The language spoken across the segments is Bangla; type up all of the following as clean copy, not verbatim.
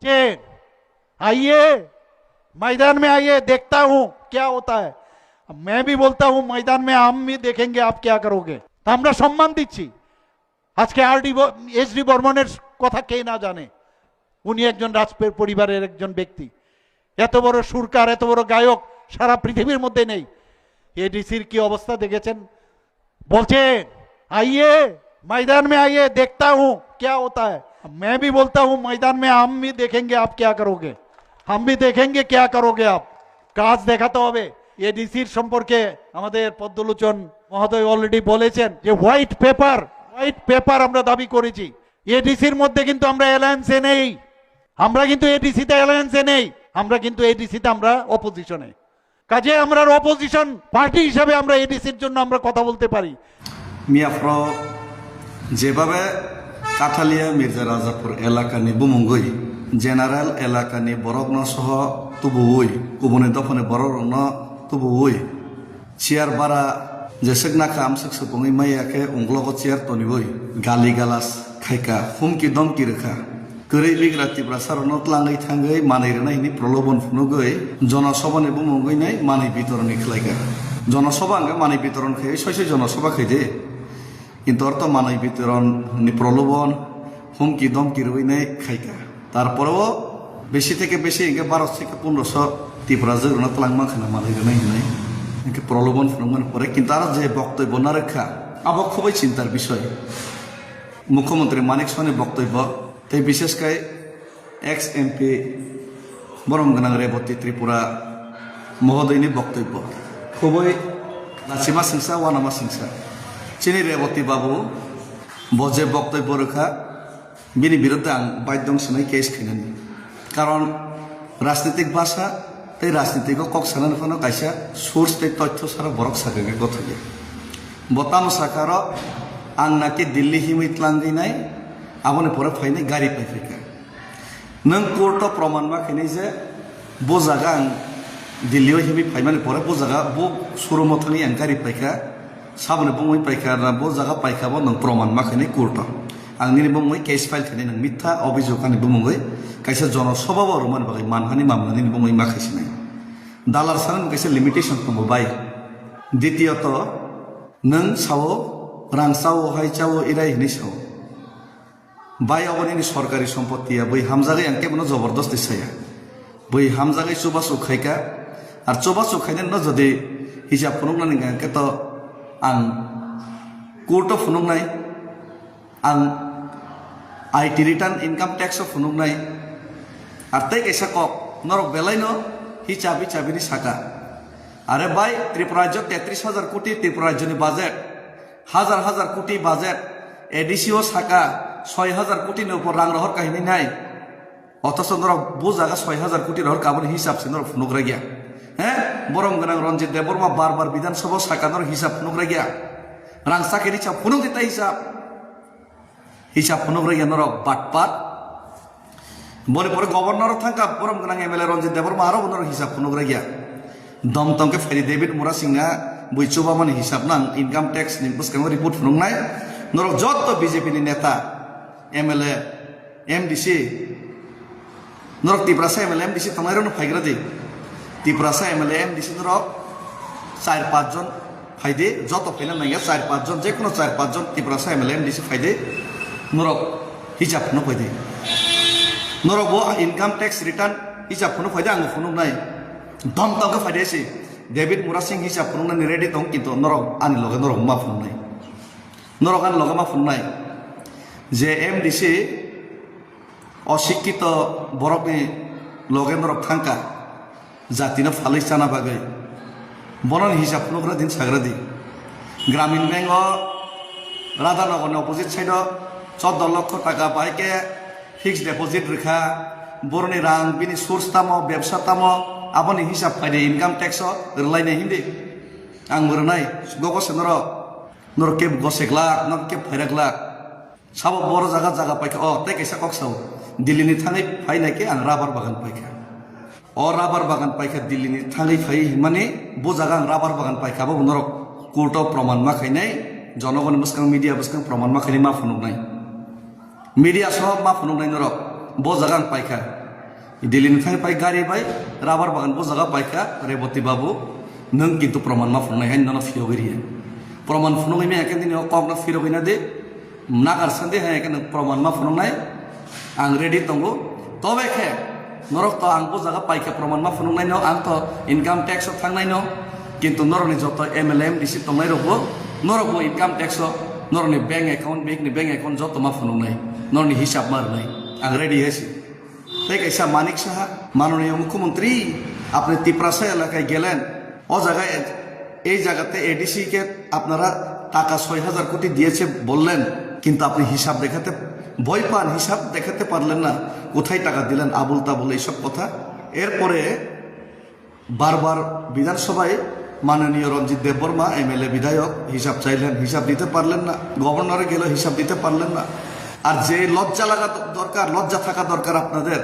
बच्चे आइए मैदान में आइए, देखता हूं क्या होता है। मैं भी बोलता हूं मैदान में हम भी देखेंगे आप क्या करोगे। তা আমরা সম্মান দিচ্ছি। আজকে এসডি বর্মনের কথা কে না জানে। উনি একজন পরিবারের একজন ব্যক্তি, এত বড় সুরকার, এত বড় গায়ক সারা পৃথিবীর মধ্যে নেই। এডিসির কি অবস্থা দেখেছেন? বলছে आइए मैदान में आइए, देखता हूं क्या होता है। मैं भी बोलता हूं मैदान में हम भी देखेंगे आप क्या करोगे, हम भी देखेंगे क्या करोगे आप। কাজ দেখাতে হবে। এডিসির সম্পর্কে আমাদের পদ্মলোচন মহোদয় অলরেডি বলেছেন যে হোয়াইট পেপার আমরা দাবি করেছি। এডিসির মধ্যে কিন্তু আমরা অ্যালায়েন্সে নেই, আমরা কিন্তু এডিসিতে অ্যালায়েন্সে নেই, আমরা কিন্তু এডিসিতে আমরা অপোজিশনে। কাজে আমরা অপোজিশন পার্টি হিসাবে আমরা এডিসির জন্য আমরা কথা বলতে পারি। মিয়াফ্র যেভাবে কাঠালিয়া মির্জা রাজাপুর এলাকানি বুমুঙ্গই জেনারেল এলাকানি বরগ্ন সহ তুবুই কুবনে দফনে বরগ্ন তুবুই চেয়ার বারা যেসেক নাকা আমসেক সুপুঙি মাইয়াকে উংগ্লগ চেয়ার তনিবই গালি গালাস খাইকা হুমকি দমকি রেখা গरै বিগ্রা তিব্রা সারন ক্লাङै थाङै मानै रेनायनि प्रलोभन फुनुगै जनसभानि बुमुंगैनाय मानै बितरनि खलायगा जनसभा आंगा मानै बितरन खै सय जनसभा खैदे কিন্তু অর্থ মানব বিতরণ প্রলোভন হুমকি দমকি রইনাই খাইকা তারপরেও বেশি থেকে বেশি 1200 থেকে 1500 ত্রিপুরা জোরনা তলাংমা খানা মানব নাই প্রলোভন ফুনমান পরে কিন্তু আর যে বক্তব্য না রেখা আবক খুবই চিন্তার বিষয়। মুখ্যমন্ত্রী মানিক সনের বক্তব্য তাই বিশেষ করে এক্স এমপি বরমগানাং রেবতী ত্রিপুরা মহোদয়নি বক্তব্য খুবই নাচিমা সিংসা ওয়ানামা সিংসা চিনি রেবতী বাবু বজে বক্তব্য রেখা বিনি বিরুদ্ধে আং বাধ্যং সোনাই কেস খাইনানি কারণ রাজনৈতিক ভাষা তাই রাজনীতিক কক সানানো ফানো কাইসা সোর্স তাই তথ্য সারা বরক সাকাগে গথগে বতাম সাকার আং নাকি দিল্লি হিমিত লাঙ্গিনাই আবনে পরে ফাইনাই গাড়ি পাইফিকা নং কোর্ট প্রমাণ মা খাইনাই যে বো জায়গা আং দিল্লিও হিমি ফাইমানে পরে বো জায়গা বো সুরমথানি আং গাড়ি পাইকা সাবনে बुंबाय पाइखा बो जागा पाइखाबो नों प्रमाण माखैनै कोर्ट आंनि बुंबाय केस फाइल खानै नों मिथ्या अभियोग आनि बुंबाय कायसा जनसभाबो रमान बागै मानहानि मामलानि बुंबाय माखैसिनाय दालार सान कायसा लिमिटेशन दङ बाय द्वितीयत नों सावो रां सावो हाय चावो इराय हिनि सावो बाय अबनि सरकारि सम्पत्तिया बै हामजागै आंके मनो जबरदस्ती साया बै हामजागै चुबा सुखायका आर चुबा सुखायने न जदि हिसाब फुनुंनानि गांके त आं कोर्ट फुनुंनाय आं आईटी रिटार्न इनकाम टैक्स फुनुंनाय आर तै कैसा कक नरक बेलायनो हिसाब हिसाबनि साका आरे बाय त्रिपुरा राज्य 33,000 कोटी त्रिपुरा राज्यनि बाजेट हजार कोटी बाजेट एडिसिओ साका 6,000 कोटीनि ऊपर रां रहर काहिनी नाय अथच नरक बो जागा 6,000 कोटी रहर काबनि हिसाब से नरक फुनुग्रा गया बरम गनां रंजित देबरमा बार विधानसभा साकानर हिसाब फुनुग्रा गया रां साकेर हिसाब फुनुग दिता हिसाब फुनुग्रा गया नरक बाटपाट बने परे गवर्नर थांका बरम गनां एमएलए रंजित देबरमा आरो नरक हिसाब फुनुग्रा गया दमतंके फेरि डेविड मुरा सिंहा बैचुबा माने हिसाब नां इनकाम टैक्स नि बुसकांग रिपोर्ट फुनुंगनाय नरक जत्त बीजेपी नि नेता एमएलए एमडीसी नरक तिब्रासा एमएलए एमडीसी तमायरनो फाइग्रा दे त्रिपुरासा एमएलए एमडीसी नरक 4-5 जन फायदे जत फैना नांगा 4-5 जन जेकुनो 4-5 जन त्रिपुरासा एमएलए एमडीसी फायदे नरक हिसाब फुनु फायदे नरक बो इनकाम टैक्स रिटार्न हिसाब फुनु फायदे आंगो फुनुनाय दम तंग फायदेसि डेविड मुरा सिंह हिसाब फुनुनाय रेडी दं किन्तु नरक आनि लगे नरक मा फुनुनाय नरक आनि लगे मा फुनुनाय जे एमडीसी अशिक्षित बरकनि लगे नरक थांका जातिनो फालै जाना बागै बनन हिसाब फुनुग्रा दिन साग्रा दि ग्रामीण बैंक राधानगरनि अपोजिट साइड 14 लाख टाका बाइके फिक्स डिपॉजिट रेखा बरनि रां बिनि सोर्स तामो व्यवसा तामो आबनि हिसाब फायदे इनकाम टैक्स रलायनाय हिंदे आं मरनाय गगसे नर के गसेक लाख नर के फैराक लाख साबो बर जागा पाइका तै कैसा कक्साव दिल्लीनि थाङै फायनायके आं राबार बागान पाइका राबार बागान पाइखा दिल्ली थाङै फाइ माने बो जागा राबार बागान पाइखाबो नरक कोर्ट प्रमाण मा खायनाय जनगण बसकां मीडिया बसकां प्रमाण मा खायनाय मा फुनुंनाय मीडिया सह मा फुनुंनाय नरक बो जागा पाइखा दिल्लीनिफ्राय पाइ गारि बाय राबार बागान जागा बायखा रेबती बाबू नों किन्तु प्रमाण मा फुननाय हाय नन फिरगरिये प्रमाण फुननाय मे एके दिन कगना फिरगइना दे नागारसान दे हाय नों प्रमाण मा फुननाय आं रेडी दंगो तबे खे नरक तो आं जागा बायखा प्रमाण मा फुननाय न आं तो इनकाम टैक्स थांनाय न किन्तु नरनि जत एमएलए एमडीसी तंनाय रबो नरकबो इनकाम टैक्स नरनि बैंक एकाउंट जत मा फुननाय नरनि हिसाब मारनाय आं रेडी हेसि তাই कैसा मानिक साहा माननीय मुख्यमंत्री আপনি তিপ্রাসা এলাকায় গেলেন ও জায়গায় এই জায়গাতে এডিসি কে আপনারা টাকা ৬,০০০ কোটি দিয়েছে বললেন কিন্তু আপনি হিসাব দেখাতে ভয় পান হিসাব দেখাতে পারলেন না কোথায় টাকা দিলেন আবুল তাবুল এইসব কথা এরপরে বারবার বিধানসভায় মাননীয় রঞ্জিত দেববর্মা এমএলএ বিধায়ক হিসাব চাইলেন হিসাব দিতে পারলেন না গভর্নরে গেল হিসাব দিতে পারলেন না আর যে লজ্জা লাগা দরকার লজ্জা থাকা দরকার আপনাদের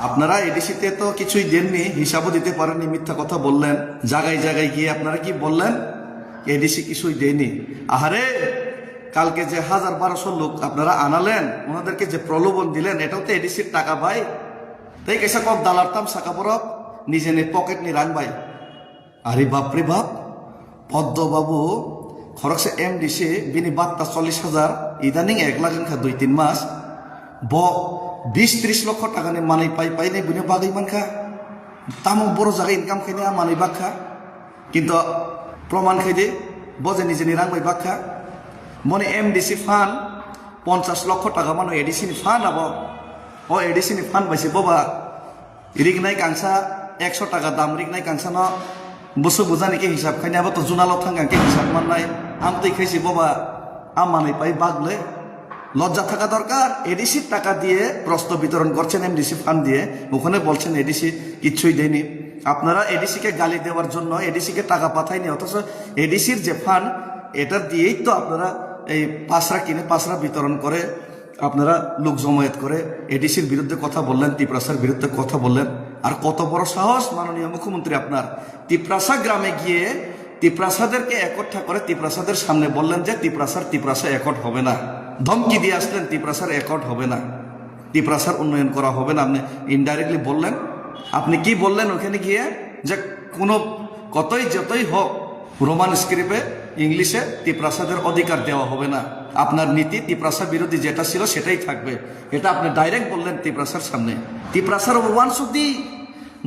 আপনারা এডিসিতে তো কিছুই দেননি হিসাবও দিতে পারেননি মিথ্যা কথা বললেন জায়গায় জায়গায় গিয়ে আপনারা কি বললেন এডিসি কিছুই দেয়নি আহারে কালকে যে ১,০০০-১,২০০ লোক আপনারা আনালেন ওনাদেরকে যে প্রলোভন দিলেন এটাও তো এডিসির টাকা ভাই তাই কেসা কক দালারতাম সাকা বরফ নিজে নে পকেট নি রান ভাই আরে বাপরে বাপ পদ্মবাবু খরচে এমডিসি বিনি বার্তা ৪০,০০০ ইদানিং ১ লাখ খা ২-৩ মাস ২০-৩০ লক্ষ টাকা নে মানি পাই নে বুনে বাগৈ মানখা তামো বড় জায়গা ইনকাম খাইনে মানি বাখা কিন্তু প্রমাণ খাইদে বজে নিজে রাংবাই বাখা মনে এমডিসি ফান্ড ৫০ লক্ষ টাকা মানে এডিসিনি ফান্ড আব ও এডিসিনি ফান্ড পাইছে বাবা রিগনাই কাংসা ১০০ টাকা দাম রিগনাই কাংসা ন বসু বুঝা নাকি হিসাব খাইনি আবার তো জুনাল থাঙ্গাকে হিসাব মাননাই আমতেই খাইছি বাবা আমানি পাই বাগলে লজ্জা থাকা দরকার এডিসির টাকা দিয়ে প্রস্ত বিতরণ করছেন এমডিসি ফান্ড দিয়ে ওখানে বলছেন এডিসি কিচ্ছুই দেয়নি আপনারা এডিসিকে গালি দেওয়ার জন্য এডিসিকে টাকা পাঠায়নি অথচ এডিসির যে ফান্ড এটা দিয়েই তো আপনারা এই পাসরা কিনে পাসরা বিতরণ করে আপনারা লোক জমায়েত করে এডিসির বিরুদ্ধে কথা বললেন তিপ্রাসার বিরুদ্ধে কথা বললেন আর কত বড় সাহস মাননীয় মুখ্যমন্ত্রী আপনার তিপ্রাসা গ্রামে গিয়ে তিপ্রাসাদেরকে একঠা করে তিপ্রাসাদের সামনে বললেন যে তিপ্রাসা একট হবে না ধমকি দিয়ে আসলেন তিপ্রাসার একট হবে না তিপ্রাসার উন্নয়ন করা হবে না আপনি ইনডাইরেক্টলি বললেন আপনি কি বললেন ওখানে গিয়ে যে কোনো কতই যতই হোক রোমান স্ক্রিপ্টে ইংলিশে তিপ্রাসাদের অধিকার দেওয়া হবে না আপনার নীতি তিপ্রাসা বিরোধী যেটা ছিল সেটাই থাকবে এটা আপনি ডাইরেক্ট বললেন তিপ্রাসার সামনে তিপ্রাসার ওয়ান সুদি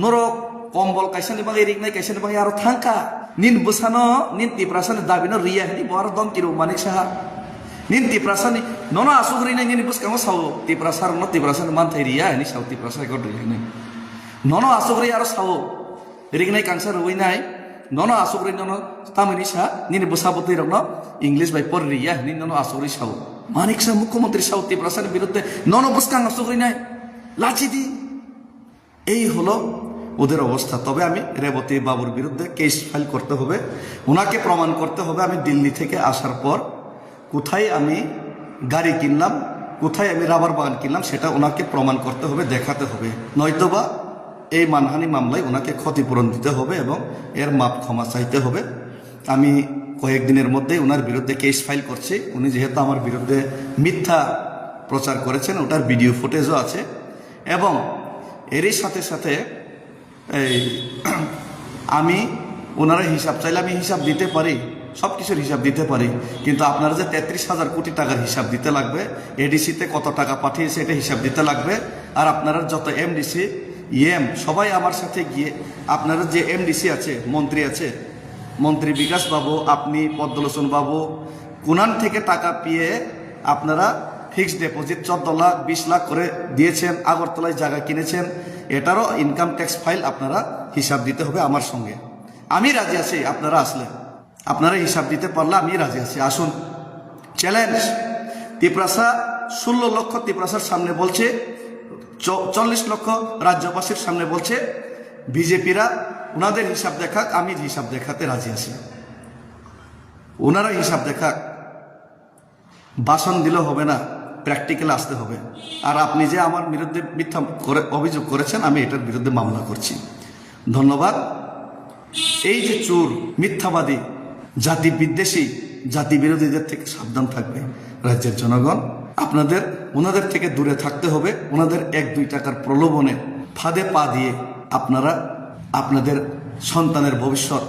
নরক কম্বল কাইসানি বাঙাই রিক নাই কাইসানি বাঙাই আরো থাঙ্কা নিন বুসানো নিন তিপ্রাসানি দাবিনো রিয়া হেনি বড় দম কিরো মানিক সাহা নিন তিপ্রাসানি নন আসুগরি নাই নিন বুসকামো সাও তিপ্রাসার ন তিপ্রাসানি মানথাই রিয়া হেনি সাও তিপ্রাসা গড রিয়া হেনি নন আসুগরি আরো সাও রিক নাই কাংসা রুই নাই নন আসুগরি নন তামিনি সা নিন বুসাবতই রং ইংলিশ বাই পর রিয়া হেনি নন আসুগরি সাও মানিক সাহা মুখ্যমন্ত্রী সাও তিপ্রাসানি বিরুদ্ধে নন বুসকাং আসুগরি নাই লাচি দি এই হলো ওদের অবস্থা তবে আমি রেবতী বাবুর বিরুদ্ধে কেস ফাইল করতে হবে ওনাকে প্রমাণ করতে হবে আমি দিল্লি থেকে আসার পর কোথায় আমি গাড়ি কিনলাম কোথায় আমি রাবার বাগান কিনলাম সেটা ওনাকে প্রমাণ করতে হবে দেখাতে হবে নয়তোবা এই মানহানি মামলায় ওনাকে ক্ষতিপূরণ দিতে হবে এবং এর মাপ ক্ষমা চাইতে হবে আমি কয়েকদিনের মধ্যেই ওনার বিরুদ্ধে কেস ফাইল করছি উনি যেহেতু আমার বিরুদ্ধে মিথ্যা প্রচার করেছেন ওটার ভিডিও ফুটেজও আছে এবং এরই সাথে সাথে এই আমি ওনারা হিসাব চাইলে আমি হিসাব দিতে পারি সব কিছুর হিসাব দিতে পারি কিন্তু আপনারা যে ৩৩,০০০ কোটি টাকার হিসাব দিতে লাগবে এডিসিতে কত টাকা পাঠিয়েছে এটা হিসাব দিতে লাগবে আর আপনারা যত এমডিসি সবাই আমার সাথে গিয়ে আপনারা যে এমডিসি আছে মন্ত্রী বিকাশ বাবু আপনি পদ্মলোচন বাবু কোনান থেকে টাকা পেয়ে আপনারা ফিক্সড ডিপোজিট ১৪ লাখ ২০ লাখ করে দিয়েছেন আগরতলায় জায়গা কিনেছেন এটারও ইনকাম ট্যাক্স ফাইল আপনারা হিসাব দিতে হবে আমার সঙ্গে আমি রাজি আছি আপনারা আসলে আপনারা হিসাব দিতে পারলে আমি রাজি আছি আসুন চ্যালেঞ্জ তিপ্রাসা ১৬ লক্ষ তিপ্রাসার সামনে বলছে ৪০ লক্ষ রাজ্যবাসীর সামনে বলছে বিজেপিরা ওনাদের হিসাব দেখাক আমি হিসাব দেখাতে রাজি আছি ওনারা হিসাব দেখাক ভাষণ দিলে হবে না প্র্যাকটিক্যাল আসতে হবে আর আপনি যে আমার বিরুদ্ধে মিথ্যা অভিযোগ করেছেন আমি এটার বিরুদ্ধে মামলা করছি ধন্যবাদ এই যে চোর মিথ্যাবাদী জাতি বিদ্বেষী জাতি বিরোধীদের থেকে সাবধান থাকবে রাজ্যের জনগণ ওনাদের থেকে দূরে থাকতে হবে ওনাদের ১-২ টাকার প্রলোভনে ফাঁদে পা দিয়ে আপনারা আপনাদের সন্তানের ভবিষ্যৎ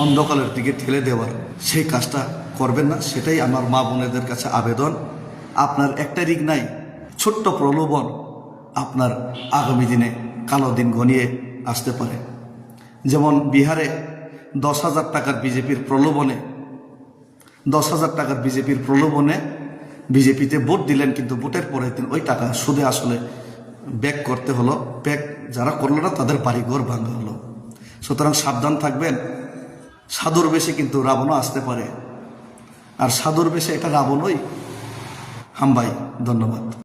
অন্ধকারের দিকে ঠেলে দেওয়ার সেই কাজটা করবেন না। সেটাই আমার মা বোনেদের কাছে আবেদন। আপনার একটা দিক নাই, ছোট্ট প্রলোভন আপনার আগামী দিনে কালো দিন ঘনিয়ে আসতে পারে। যেমন বিহারে 10,000 টাকার বিজেপির প্রলোভনে 10,000 টাকার বিজেপির প্রলোভনে বিজেপিতে ভোট দিলেন, কিন্তু ভোটের পরের দিন ওই টাকা সুদে আসলে ব্যাক করতে হলো। ব্যাক যারা করলো না তাদের বাড়িঘর ভাঙা হলো। সুতরাং সাবধান থাকবেন। সাধুর বেশে কিন্তু রাবণও আসতে পারে, আর সাধুর বেশে এটা রাবণই। হাম ভাই, ধন্যবাদ।